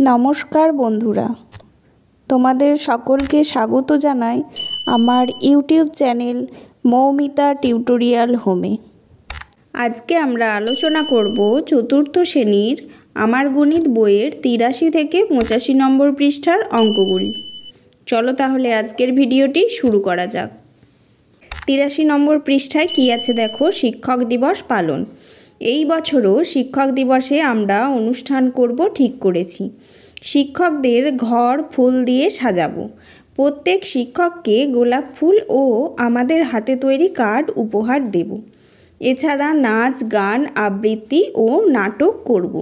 নমস্কার বন্ধুরা, তোমাদের সকলকে স্বাগত জানাই আমার ইউটিউব চ্যানেল মৌমিতা টিউটোরিয়াল হোমে। আজকে আমরা আলোচনা করব চতুর্থ শ্রেণীর আমার গণিত বইয়ের ৮৩ থেকে ৮৫ নম্বর পৃষ্ঠার অঙ্কগুলি। চলো তাহলে আজকের ভিডিওটি শুরু করা যাক। ৮৩ নম্বর পৃষ্ঠায় কী আছে দেখো, শিক্ষক দিবস পালন। এই বছরও শিক্ষক দিবসে আমরা অনুষ্ঠান করব ঠিক করেছি। শিক্ষকদের ঘর ফুল দিয়ে সাজাবো। প্রত্যেক শিক্ষককে গোলাপ ফুল ও আমাদের হাতে তৈরি কার্ড উপহার দেব। এছাড়া নাচ, গান, আবৃত্তি ও নাটক করব।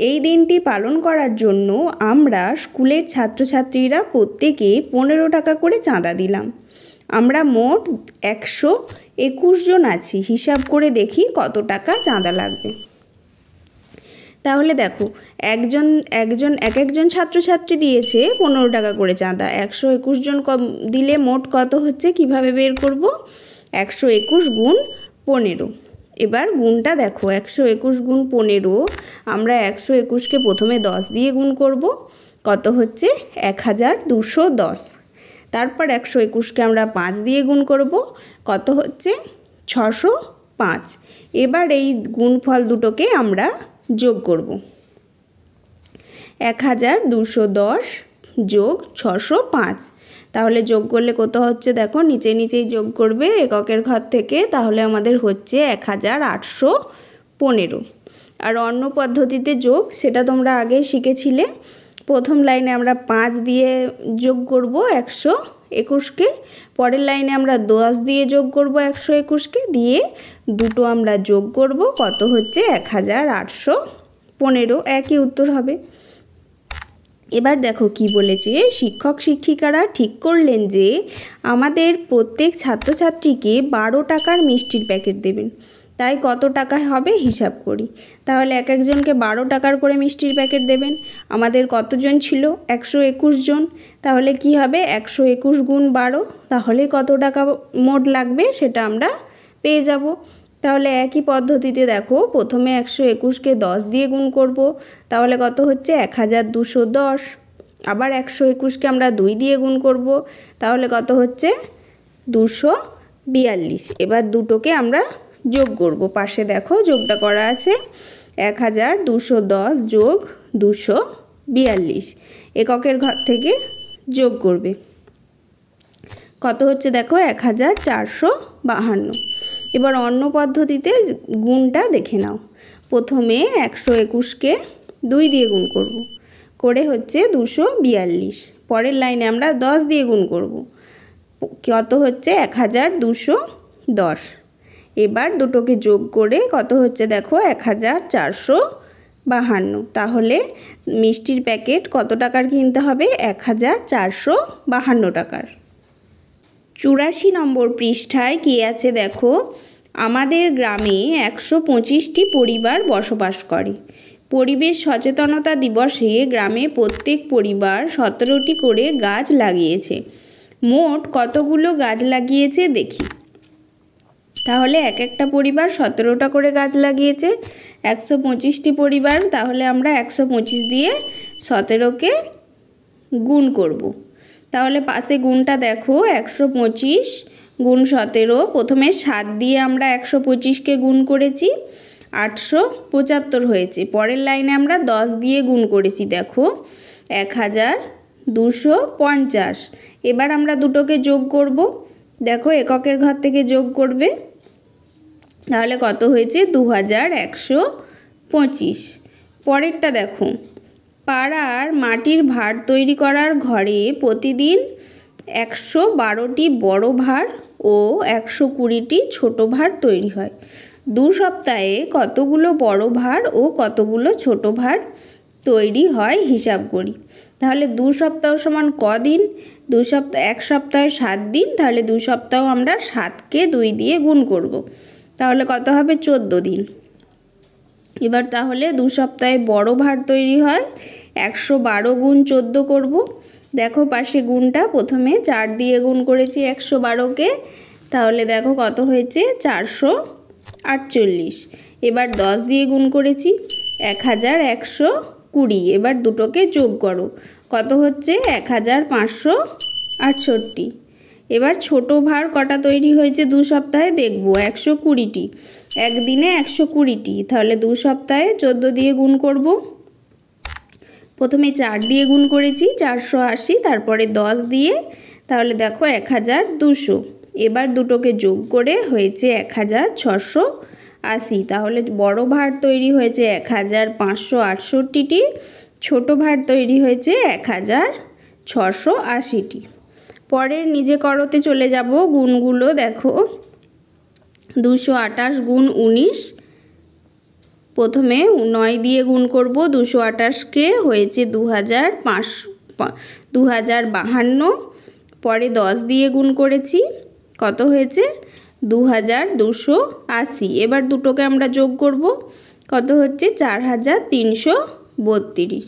এই দিনটি পালন করার জন্য আমরা স্কুলের ছাত্রছাত্রীরা প্রত্যেকে ১৫ টাকা করে চাঁদা দিলাম। আমরা মোট ১২১ জন আছি। হিসাব করে দেখি কত টাকা চাঁদা লাগবে। তাহলে দেখো, এক একজন ছাত্রছাত্রী দিয়েছে ১৫ টাকা করে চাঁদা। ১২১ জন দিলে মোট কত হচ্ছে কিভাবে বের করব? ১২১ গুণ ১৫। এবার গুণটা দেখো, ১২১ গুণ ১৫। আমরা ১২১কে প্রথমে ১০ দিয়ে গুণ করব। কত হচ্ছে? ১২১০। তারপর ১২১কে আমরা ৫ দিয়ে গুণ করব। কত হচ্ছে? ৬০৫। এবার এই গুণফল দুটোকে আমরা যোগ করব। ১২১০ যোগ ৬০৫। তাহলে যোগ করলে কত হচ্ছে দেখো, নিচেই যোগ করবে এককের ঘর থেকে। তাহলে আমাদের হচ্ছে ১৮১৫। আর অন্য পদ্ধতিতে যোগ, সেটা তোমরা আগে শিখেছিলে। প্রথম লাইনে আমরা ৫ দিয়ে যোগ করব ১২১কে, পরের লাইনে আমরা ১০ দিয়ে যোগ করব ১২১কে, দিয়ে দুটো আমরা যোগ করব। কত হচ্ছে? ১৮১৫। একই উত্তর হবে। এবার দেখো কি বলেছে, শিক্ষক শিক্ষিকারা ঠিক করলেন যে আমাদের প্রত্যেক ছাত্রছাত্রীকে ১২ টাকার মিষ্টির প্যাকেট দেবেন। তাই কত টাকা হবে হিসাব করি। তাহলে এক একজনকে ১২ টাকার করে মিষ্টির প্যাকেট দেবেন। আমাদের কতজন ছিল? ১২১ জন। তাহলে কি হবে? ১২১ গুণ ১২। তাহলে কত টাকা মোট লাগবে সেটা আমরা পেয়ে যাব। তাহলে একই পদ্ধতিতে দেখো, প্রথমে ১২১কে ১০ দিয়ে গুণ করব। তাহলে কত হচ্ছে? ১২১০। আবার ১২১কে আমরা ২ দিয়ে গুণ করব। তাহলে কত হচ্ছে? ২৪২। এবার দুটোকে আমরা যোগ করব। পাশে দেখো যোগটা করা আছে। ১২১০ যোগ ২৪২ এককের ঘর থেকে যোগ করবে। কত হচ্ছে দেখো? ১৪৫২। এবার অন্য পদ্ধতিতে গুণটা দেখে নাও। প্রথমে ১২১কে ২ দিয়ে গুণ করব, করে হচ্ছে ২৪২। পরের লাইনে আমরা ১০ দিয়ে গুণ করব। কত হচ্ছে? ১২১০। এবার দুটোকে যোগ করে কত হচ্ছে দেখো? ১৪৫২। তাহলে মিষ্টির প্যাকেট কত টাকার কিনতে হবে? ১৪৫২ টাকার। ৮৪ নম্বর পৃষ্ঠায় কী আছে দেখো, আমাদের গ্রামে ১২৫টি পরিবার বসবাস করে। পরিবেশ সচেতনতা দিবসে গ্রামে প্রত্যেক পরিবার ১৭টি করে গাছ লাগিয়েছে। মোট কতগুলো গাছ লাগিয়েছে দেখি। তাহলে এক একটা পরিবার ১৭টা করে গাছ লাগিয়েছে। ১২৫টি পরিবার, তাহলে আমরা ১২৫ দিয়ে ১৭কে গুণ করব। তাহলে পাশে গুণটা দেখো, ১২৫ গুণ ১৭। প্রথমে ৭ দিয়ে আমরা ১২৫কে গুণ করেছি, ৮৭৫ হয়েছে। পরের লাইনে আমরা ১০ দিয়ে গুণ করেছি, দেখো ১২৫০। এবার আমরা দুটোকে যোগ করব। দেখো এককের ঘর থেকে যোগ করবে। তাহলে কত হয়েছে? ২১২৫। পরেরটা দেখো, পাড়ার মাটির ভাঁড় তৈরি করার ঘরে প্রতিদিন ১১২টি বড় ভাঁড় ও ১২০টি ছোট ভাঁড় তৈরি হয়। ২ সপ্তাহে কতগুলো বড় ভাঁড় ও কতগুলো ছোট ভাঁড় তৈরি হয় হিসাব করি। তাহলে ২ সপ্তাহ সমান কদিন? ২ সপ্তাহ, ১ সপ্তাহে ৭ দিন। তাহলে ২ সপ্তাহ আমরা ৭কে ২ দিয়ে গুণ করব। তাহলে কত হবে? ১৪ দিন। এবার তাহলে ২ সপ্তাহে বড় ভাঁড় তৈরি হয়, ১১২ গুণ ১৪ করব। দেখো পাশে গুণটা, প্রথমে ৪ দিয়ে গুণ করেছি ১১২কে। তাহলে দেখো কত হয়েছে? ৪৪৮। এবার ১০ দিয়ে গুণ করেছি, ১১০০ 20। এবার দুটোকে যোগ করো, কত হচ্ছে 1568। এবার ছোট ভাঁড় কটা তৈরি হয়েছে 2 সপ্তাহে দেখব। 120টি, একদিনে 120টি, তাহলে 2 সপ্তাহে 14 দিয়ে গুণ করব। প্রথমে 4 দিয়ে গুণ করেছি 480, তারপরে 10 দিয়ে, তাহলে দেখো 1200। এবার দুটোকে যোগ করে হয়েছে 1680। তাহলে বড় ভাঁড় তৈরি হয়েছে 1568টি, ছোট ভাঁড় তৈরি হয়েছে 1680টি। পরের নিজে করতে চলে যাব। গুণগুলো দেখো, 228 গুণ 19, প্রথমে 9 দিয়ে গুণ করব। 228কে হয়েছে 2052। পরে 10 দিয়ে গুণ করেছি, কত হয়েছে 2280। এবার দুটোকে আমরা যোগ করব, কত হচ্ছে 4332।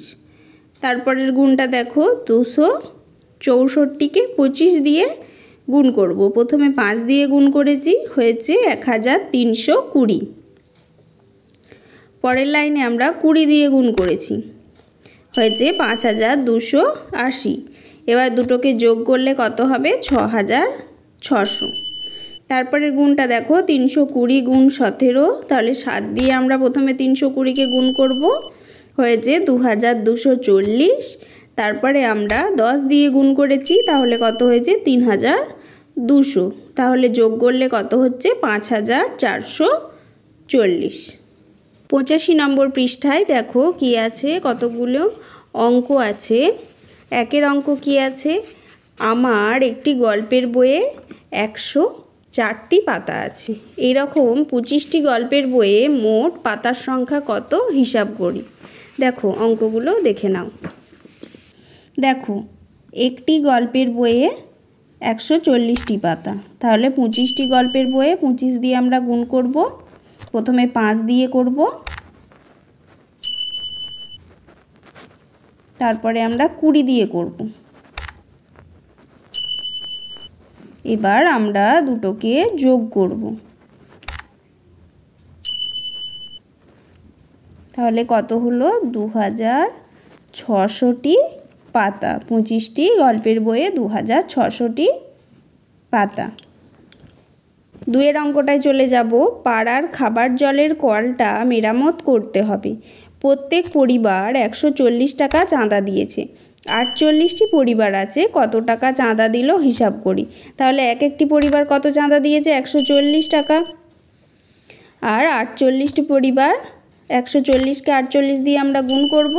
তারপরের গুণটা দেখো, 264কে 25 দিয়ে গুণ করব। প্রথমে 5 দিয়ে গুণ করেছি, হয়েছে 1320। পরের লাইনে আমরা 20 দিয়ে গুণ করেছি, হয়েছে 5280। এবার দুটোকে যোগ করলে কত হবে 6600। তারপরের গুণটা দেখো, 320 গুণ 17, তাহলে 7 দিয়ে আমরা প্রথমে 320কে গুণ করব, হয়েছে 2240। তারপরে আমরা 10 দিয়ে গুণ করেছি, তাহলে কত হয়েছে 3200। তাহলে যোগ করলে কত হচ্ছে 5440। 85 নম্বর পৃষ্ঠায় দেখো কি আছে, কতগুলো অঙ্ক আছে। একের অঙ্ক কি আছে, আমার একটি গল্পের বইয়ে 104টি পাতা আছে। এইরকম 25টি গল্পের বইয়ে মোট পাতার সংখ্যা কত হিসাব করি। দেখো অঙ্কগুলো দেখে নাও। দেখো একটি গল্পের বইয়ে 140টি পাতা, তাহলে 25টি গল্পের বইয়ে 25 দিয়ে আমরা গুণ করব। প্রথমে 5 দিয়ে করব, তারপরে আমরা 20 দিয়ে করব। এবার আমরা দুটোকে যোগ করব, তাহলে কত হলো 2600টি পাতা। 25টি গল্পের বইয়ে 2600টি পাতা। 2 অঙ্কটায় চলে যাব। পাড়ার খাবার জলের কলটা মেরামত করতে হবে। প্রত্যেক পরিবার 140 টাকা চাঁদা দিয়েছে। 48টি পরিবার আছে, কত টাকা চাঁদা দিল হিসাব করি। তাহলে এক একটি পরিবার কত চাঁদা দিয়েছে 140 টাকা, আর 48টি পরিবার 140কে 48 দিয়ে আমরা গুণ করব।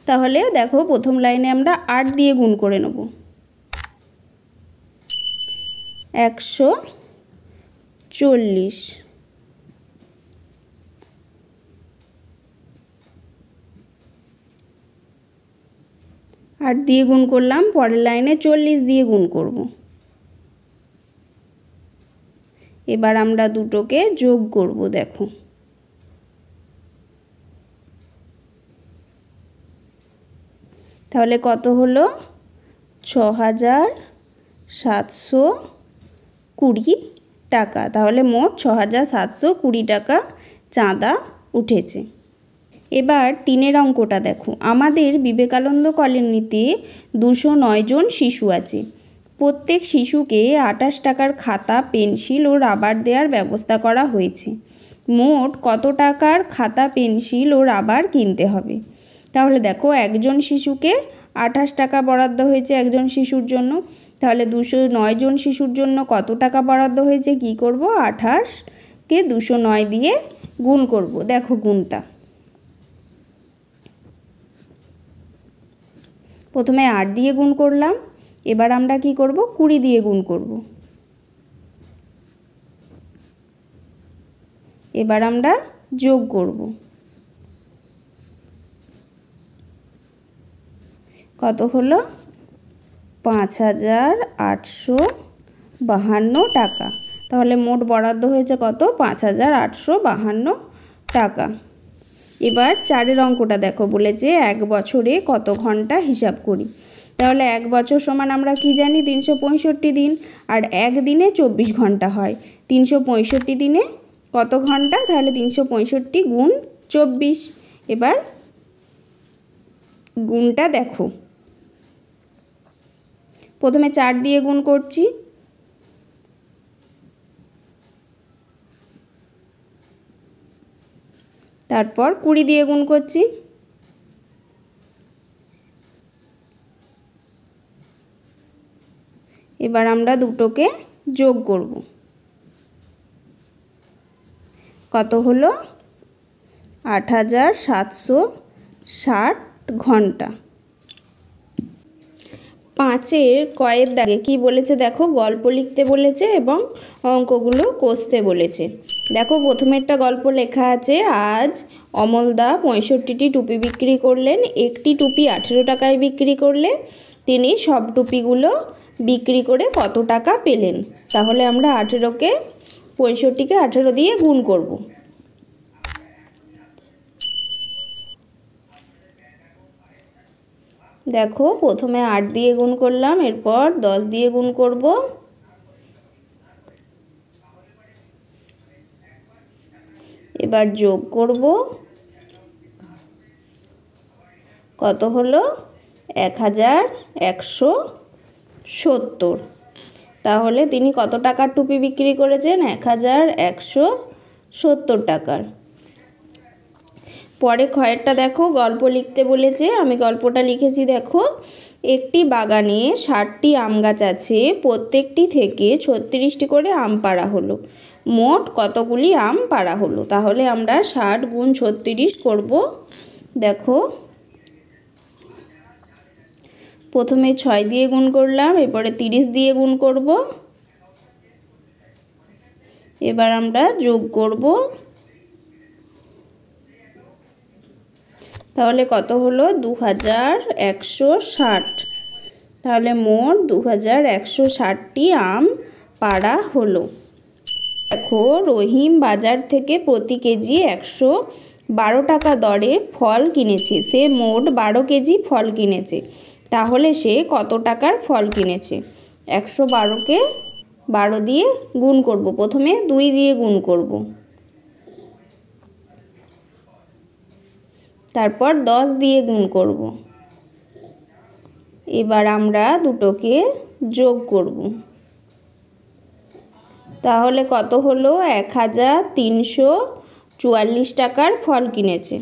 তাহলে দেখো প্রথম লাইনে আমরা 8 দিয়ে গুণ করে নেব, 140। আট দিয়ে গুণ করলাম, পরের লাইনে 40 দিয়ে গুণ করব। এবার আমরা দুটোকে যোগ করব। দেখো তাহলে কত হলো 6720 টাকা। তাহলে মোট 6720 টাকা চাঁদা উঠেছে। এবার 3 অঙ্কটা দেখো। আমাদের বিবেকানন্দ কলোনিতে 209 জন শিশু আছে। প্রত্যেক শিশুকে 28 টাকার খাতা, পেন্সিল ও রাবার দেওয়ার ব্যবস্থা করা হয়েছে। মোট কত টাকার খাতা, পেন্সিল ও রাবার কিনতে হবে। তাহলে দেখো একজন শিশুকে 28 টাকা বরাদ্দ হয়েছে একজন শিশুর জন্য। তাহলে 209 জন শিশুর জন্য কত টাকা বরাদ্দ হয়েছে, কি করব 28কে 209 দিয়ে গুণ করব। দেখো গুণটা, প্রথমে 8 দিয়ে গুণ করলাম, এবার আমরা কি করব 20 দিয়ে গুণ করব। এবার আমরা যোগ করব, কত হলো 5852 টাকা। তাহলে মোট বরাদ্দ হয়েছে কত 5852 টাকা। এবার 4 অঙ্কটা দেখো, বলেছে 1 বছরে কত ঘন্টা হিসাব করি। তাহলে 1 বছর সমান আমরা কি জানি 365 দিন, আর এক দিনে 24 ঘন্টা হয়। 365 দিনে কত ঘন্টা, তাহলে 365 গুণ 24। এবার গুণটা দেখো। প্রথমে 4 দিয়ে গুণ করছি, তারপর 20 দিয়ে গুণ করছি, এবার আমরা দুটোকে যোগ করব। কত হলো? 8760 ঘন্টা। 5-এর কয়ের দাগে কি বলেছে দেখো, গল্প লিখতে বলেছে এবং অঙ্কগুলো কষতে বলেছে। দেখো প্রথমেরটা গল্প লেখা আছে, আজ অমলদা 65টি টুপি বিক্রি করলেন। একটি টুপি 18 টাকায় বিক্রি করলে তিনি সব টুপিগুলো বিক্রি করে কত টাকা পেলেন? তাহলে আমরা 65কে 18 দিয়ে গুণ করব। দেখো প্রথমে 8 দিয়ে গুণ করলাম, এরপর 10 দিয়ে গুণ করব, এবার যোগ করব। কত হলো? 1170। তাহলে তিনি কত টাকার টুপি বিক্রি করেছেন? 1170 টাকার। পরে ক্ষয়েরটা দেখো, গল্প লিখতে বলেছে, আমি গল্পটা লিখেছি দেখো। একটি বাগানে 60টি আম গাছ আছে, প্রত্যেকটি থেকে 36টি করে আম পাড়া হলো। মোট কতগুলি আম পাড়া হলো? তাহলে আমরা 60 গুণ 36 করব। দেখো প্রথমে 6 দিয়ে গুণ করলাম, এরপরে 30 দিয়ে গুণ করব, এবার আমরা যোগ করব। তাহলে কত হলো? 2160। তাহলে মোট 2160টি আম পাড়া হলো। দেখো রহিম বাজার থেকে প্রতি কেজি 112 টাকা দরে ফল কিনেছে। সে মোট 12 কেজি ফল কিনেছে। তাহলে সে কত টাকার ফল কিনেছে? 112কে 12 দিয়ে গুণ করব। প্রথমে 2 দিয়ে গুণ করব, তারপর 10 দিয়ে গুণ করব। এবার আমরা দুটোকে যোগ করব। তাহলে কত হলো? 1344 টাকার ফল কিনেছে।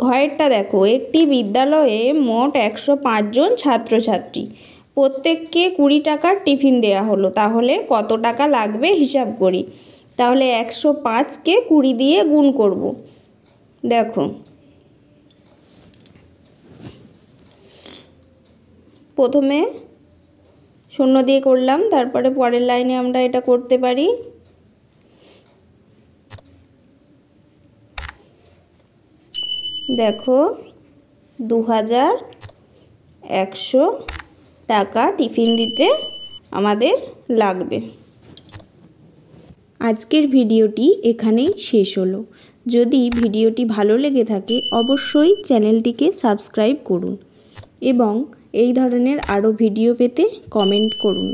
ঘরেরটা দেখো, একটি বিদ্যালয়ে মোট 105 জন ছাত্রছাত্রী, প্রত্যেককে 20 টাকার টিফিন দেয়া হলো। তাহলে কত টাকা লাগবে হিসাব করি। তাহলে 105কে 20 দিয়ে গুণ করব। দেখো প্রথমে 0 দিয়ে করলাম, তারপরে পরের লাইনে আমরা এটা করতে পারি। দেখো 2100 টাকা টিফিন দিতে আমাদের লাগবে। আজকের ভিডিওটি এখানেই শেষ হলো। যদি ভিডিওটি ভালো লেগে থাকে অবশ্যই চ্যানেলটিকে সাবস্ক্রাইব করুন এবং এই ধরনের আরও ভিডিও পেতে কমেন্ট করুন।